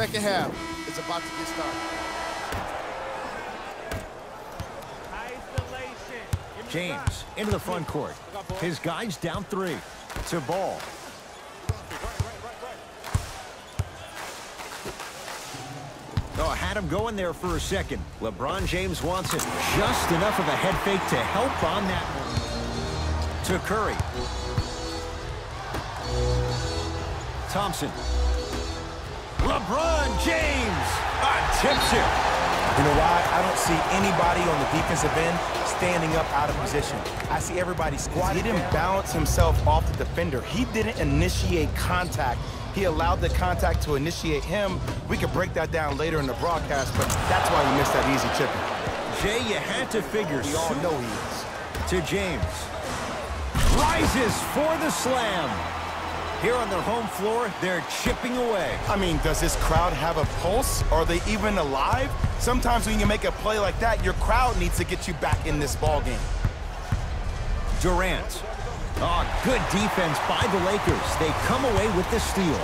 second half is about to get started. James into the front court. His guys down 3 to Ball. Oh, had him going there for a second. LeBron James wants it. Just enough of a head fake to help on that one. To Curry. Thompson. LeBron James tips it. You know why? I don't see anybody on the defensive end standing up out of position. I see everybody squatting. He didn't balance himself off the defender. He didn't initiate contact. He allowed the contact to initiate him. We could break that down later in the broadcast, but that's why he missed that easy chipping. Jay, you had to figure. We all know he is. To James. Rises for the slam. Here on their home floor, they're chipping away. I mean, does this crowd have a pulse? Are they even alive? Sometimes when you make a play like that, your crowd needs to get you back in this ball game. Durant. Oh, good defense by the Lakers. They come away with the steal.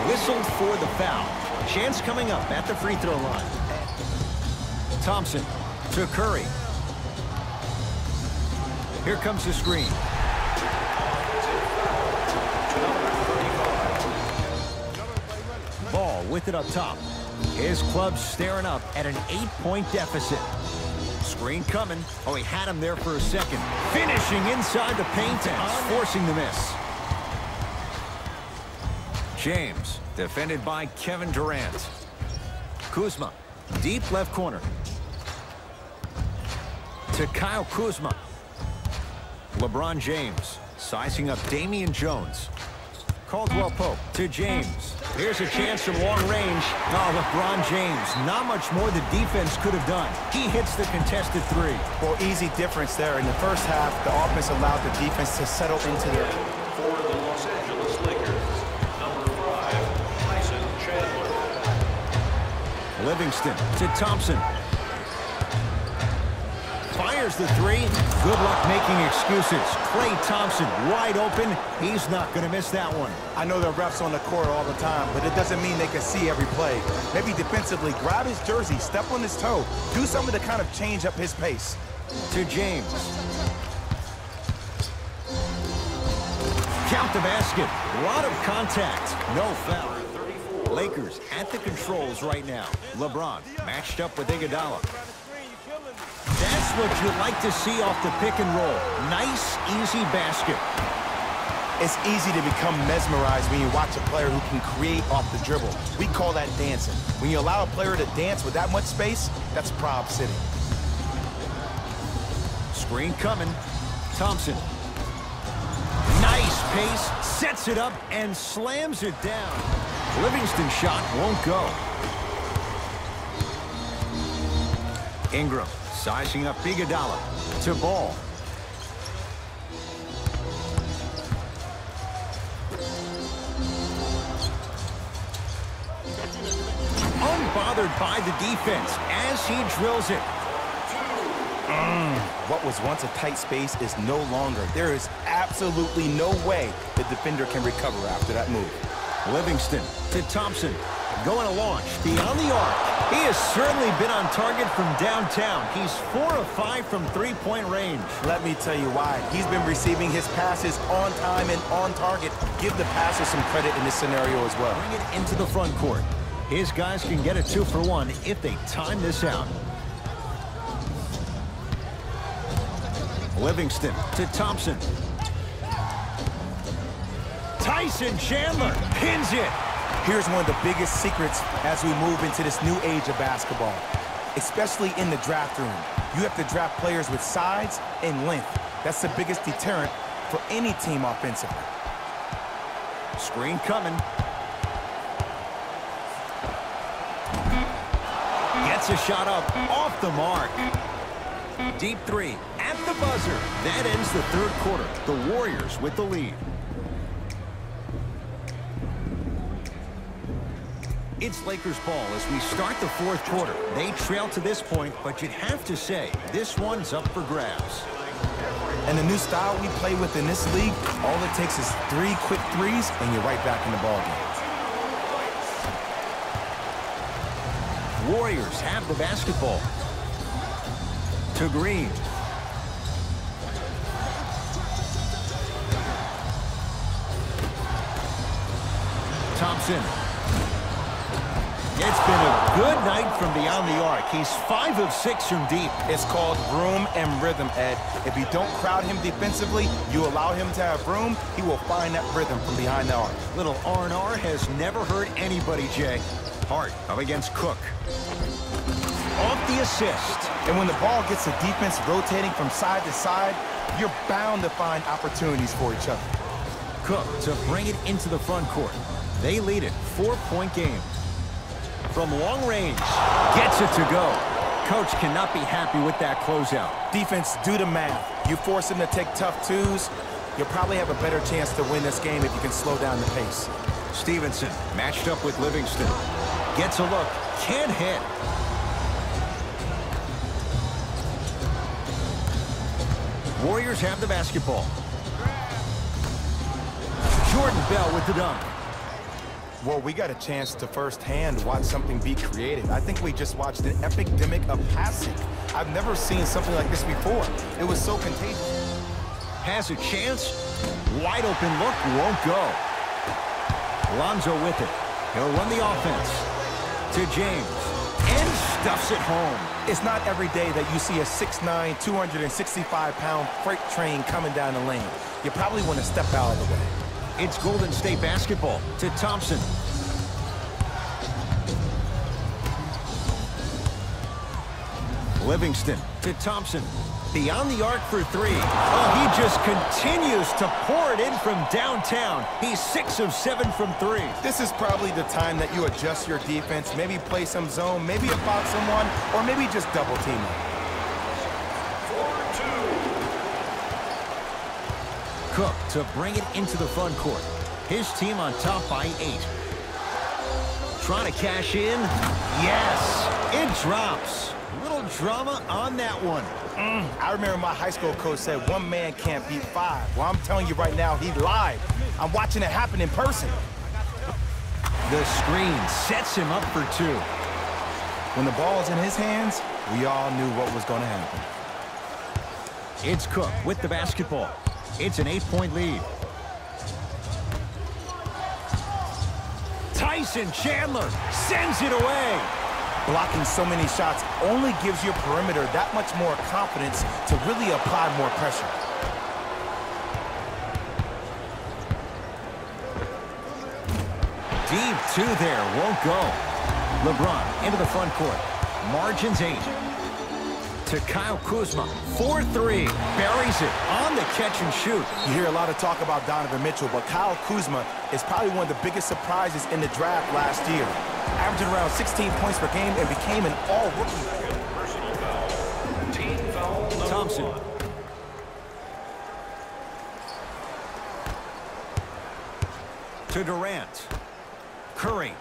Whistled for the foul. Chance coming up at the free throw line. Thompson to Curry. Here comes the screen. Ball with it up top. His club staring up at an 8-point deficit. Screen coming. Oh, he had him there for a second. Finishing inside the paint and forcing the miss. James, defended by Kevin Durant. Kuzma, deep left corner. To Kyle Kuzma. LeBron James, sizing up Damian Jones. Caldwell Pope to James. Here's a chance from long range. Oh, LeBron James, not much more the defense could have done. He hits the contested 3. Well, easy difference there. In the first half, the offense allowed the defense to settle into their... For the Los Angeles Lakers, number 5, Tyson Chandler. Livingston to Thompson. Fires the 3. Good luck making excuses. Klay Thompson wide open. He's not going to miss that one. I know there are refs on the court all the time, but it doesn't mean they can see every play. Maybe defensively, grab his jersey, step on his toe, do something to kind of change up his pace. To James. Count the basket. A lot of contact. No foul. Lakers at the controls right now. LeBron matched up with Iguodala. That's what you'd like to see off the pick and roll. Nice, easy basket. It's easy to become mesmerized when you watch a player who can create off the dribble. We call that dancing. When you allow a player to dance with that much space, that's Prob City. Screen coming. Thompson. Nice pace. Sets it up and slams it down. Livingston shot won't go. Ingram. Sizing up Iguodala to Ball. Unbothered by the defense as he drills it. What was once a tight space is no longer. There is absolutely no way the defender can recover after that move. Livingston to Thompson. Going to launch beyond the arc. He has certainly been on target from downtown. He's 4 of 5 from three-point range. Let me tell you why. He's been receiving his passes on time and on target. Give the passer some credit in this scenario as well. Bring it into the front court. His guys can get a 2-for-1 if they time this out. Livingston to Thompson. Tyson Chandler pins it. Here's one of the biggest secrets as we move into this new age of basketball, especially in the draft room. You have to draft players with size and length. That's the biggest deterrent for any team offensively. Screen coming. Gets a shot up off the mark. Deep 3 at the buzzer. That ends the third quarter. The Warriors with the lead. It's Lakers ball as we start the fourth quarter. They trail to this point, but you'd have to say this one's up for grabs. And the new style we play with in this league, all it takes is 3 quick threes, and you're right back in the ballgame. Warriors have the basketball. To Green. Thompson. It's been a good night from beyond the arc. He's 5 of 6 from deep. It's called room and rhythm, Ed. If you don't crowd him defensively, you allow him to have room, he will find that rhythm from behind the arc. Little R&R has never hurt anybody, Jay. Hart up against Cook. Off the assist. And when the ball gets the defense rotating from side to side, you're bound to find opportunities for each other. Cook to bring it into the front court. They lead it, 4-point game. From long range, gets it to go. Coach cannot be happy with that closeout. Defense, do the math. You force him to take tough twos, you'll probably have a better chance to win this game if you can slow down the pace. Stevenson matched up with Livingston. Gets a look, can't hit. Warriors have the basketball. Jordan Bell with the dunk. Well, we got a chance to firsthand watch something be created. I think we just watched an epidemic of passing. I've never seen something like this before. It was so contagious. Has a chance. Wide open look, won't go. Lonzo with it. He'll run the offense. To James. And stuffs it home. It's not every day that you see a 6'9", 265-pound freight train coming down the lane. You probably want to step out of the way. It's Golden State basketball. To Thompson. Livingston to Thompson. Beyond the arc for 3. Oh, he just continues to pour it in from downtown. He's 6 of 7 from 3. This is probably the time that you adjust your defense, maybe play some zone, maybe foul someone, or maybe just double team them. 4-2. Cook to bring it into the front court. His team on top by 8. Trying to cash in. Yes, it drops. Little drama on that one. I remember my high school coach said 1 man can't beat 5. Well, I'm telling you right now, he lied. I'm watching it happen in person. The screen sets him up for 2. When the ball's in his hands, we all knew what was going to happen. It's Cook with the basketball. It's an 8-point lead. Tyson Chandler sends it away. Blocking so many shots only gives your perimeter that much more confidence to really apply more pressure. Deep 2 there, won't go. LeBron into the front court. Margins 8. To Kyle Kuzma, 4-3. Buries it on the catch and shoot. You hear a lot of talk about Donovan Mitchell, but Kyle Kuzma is probably one of the biggest surprises in the draft last year. Averaging around 16 points per game and became an all-rookie. Personal foul. Team foul number Thompson. 1. To Durant. Curry.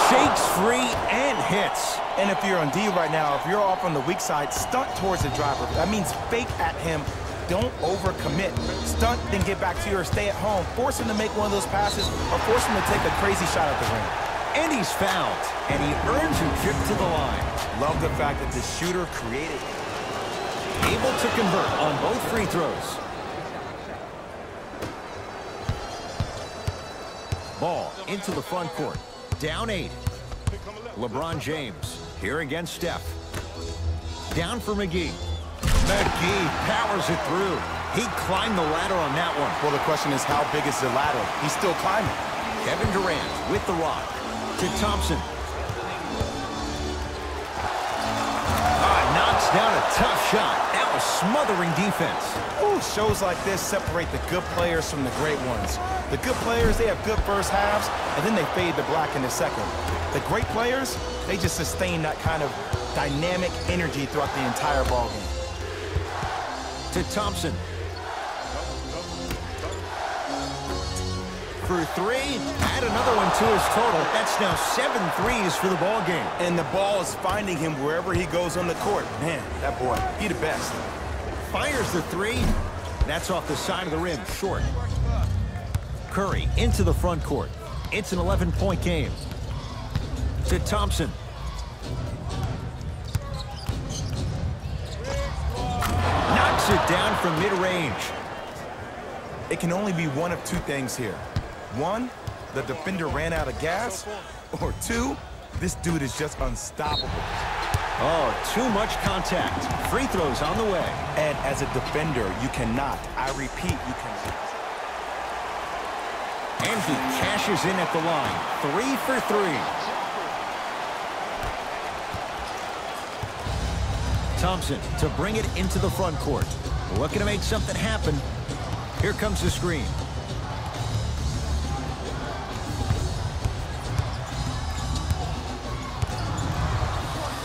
Shakes free and hits. And if you're on D right now, if you're off on the weak side, stunt towards the driver. That means fake at him. Don't overcommit. Stunt, then get back to your stay at home. Force him to make one of those passes or force him to take a crazy shot at the rim. And he's fouled. And he earns a trip to the line. Love the fact that the shooter created. Able to convert on both free throws. Ball into the front court. Down 8. LeBron James here against Steph. Down for McGee. McGee powers it through. He climbed the ladder on that one. Well, the question is, how big is the ladder? He's still climbing. Kevin Durant with the rock. To Thompson. Knocks down a tough shot. That was smothering defense. Ooh, shows like this separate the good players from the great ones. The good players, they have good first halves, and then they fade to black in the second. The great players, they just sustain that kind of dynamic energy throughout the entire ballgame. To Thompson. For 3, add another one to his total. That's now 7 threes for the ball game. And the ball is finding him wherever he goes on the court. Man, that boy, he the best. Fires the 3. That's off the side of the rim, short. Curry into the front court. It's an 11-point game. To Thompson. knocks it down from mid-range. It can only be one of two things here. One, the defender ran out of gas, or two, this dude is just unstoppable. Oh, too much contact. Free throws on the way. And as a defender, you cannot, I repeat, you cannot. And he cashes in at the line. 3 for 3. Thompson to bring it into the front court. Looking to make something happen. Here comes the screen.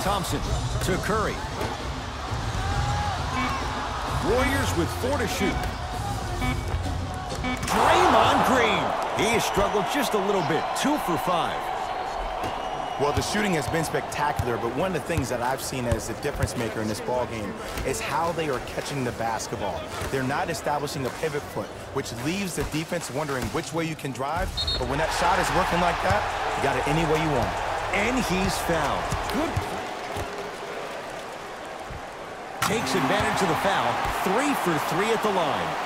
Thompson to Curry. Warriors with 4 to shoot. Draymond Green. He has struggled just a little bit. 2 for 5. Well, the shooting has been spectacular, but one of the things that I've seen as the difference maker in this ball game is how they are catching the basketball. They're not establishing a pivot foot, which leaves the defense wondering which way you can drive, but when that shot is working like that, you got it any way you want. And he's fouled. Good. Takes advantage of the foul. 3 for 3 at the line.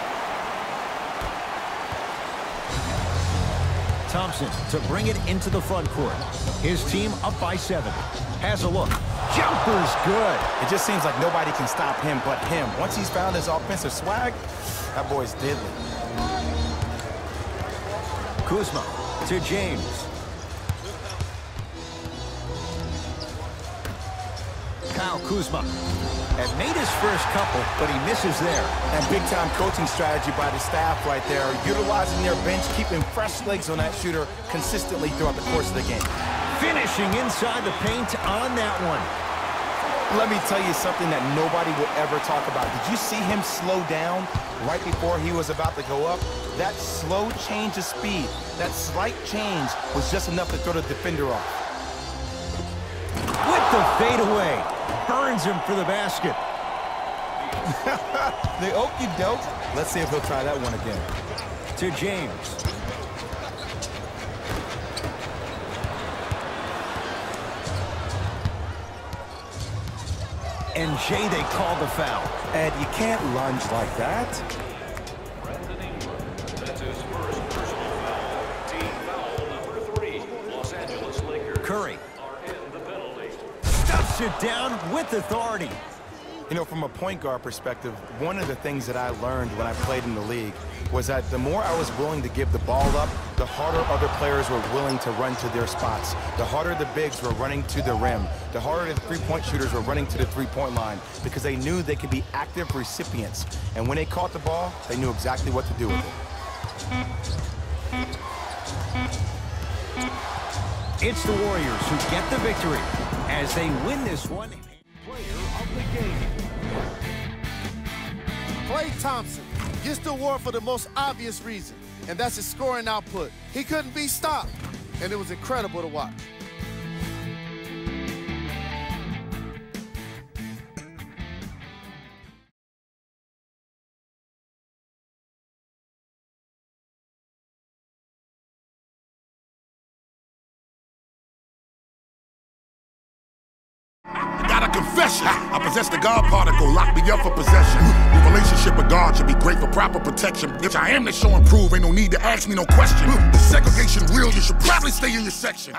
Thompson to bring it into the front court. His team up by 7. Has a look. Jumper's good. It just seems like nobody can stop him but him. Once he's found his offensive swag, that boy's deadly. Kuzma to James. Kyle Kuzma had made his first couple, but he misses there. And big-time coaching strategy by the staff right there, utilizing their bench, keeping fresh legs on that shooter consistently throughout the course of the game. Finishing inside the paint on that one. Let me tell you something that nobody will ever talk about. Did you see him slow down right before he was about to go up? That slow change of speed, that slight change was just enough to throw the defender off. With the fadeaway. Burns him for the basket. The okey-doke. Let's see if he'll try that one again. To James. And Jay, they call the foul. Ed, you can't lunge like that. Brandon Ingram. That's his first personal foul. Team foul number 3. Los Angeles Lakers Curry are in the penalty. stuffs it down with authority. You know, from a point guard perspective, one of the things that I learned when I played in the league was that the more I was willing to give the ball up, the harder other players were willing to run to their spots. The harder the bigs were running to the rim. The harder the three-point shooters were running to the three-point line because they knew they could be active recipients. And when they caught the ball, they knew exactly what to do with it. It's the Warriors who get the victory as they win this one. Player of the game. Klay Thompson gets the award for the most obvious reason, and that's his scoring output. He couldn't be stopped, and it was incredible to watch. Confession. I possess the God particle, lock me up for possession. The relationship with God should be great for proper protection. If I am to show and prove, ain't no need to ask me no question. The segregation real, you should probably stay in your section.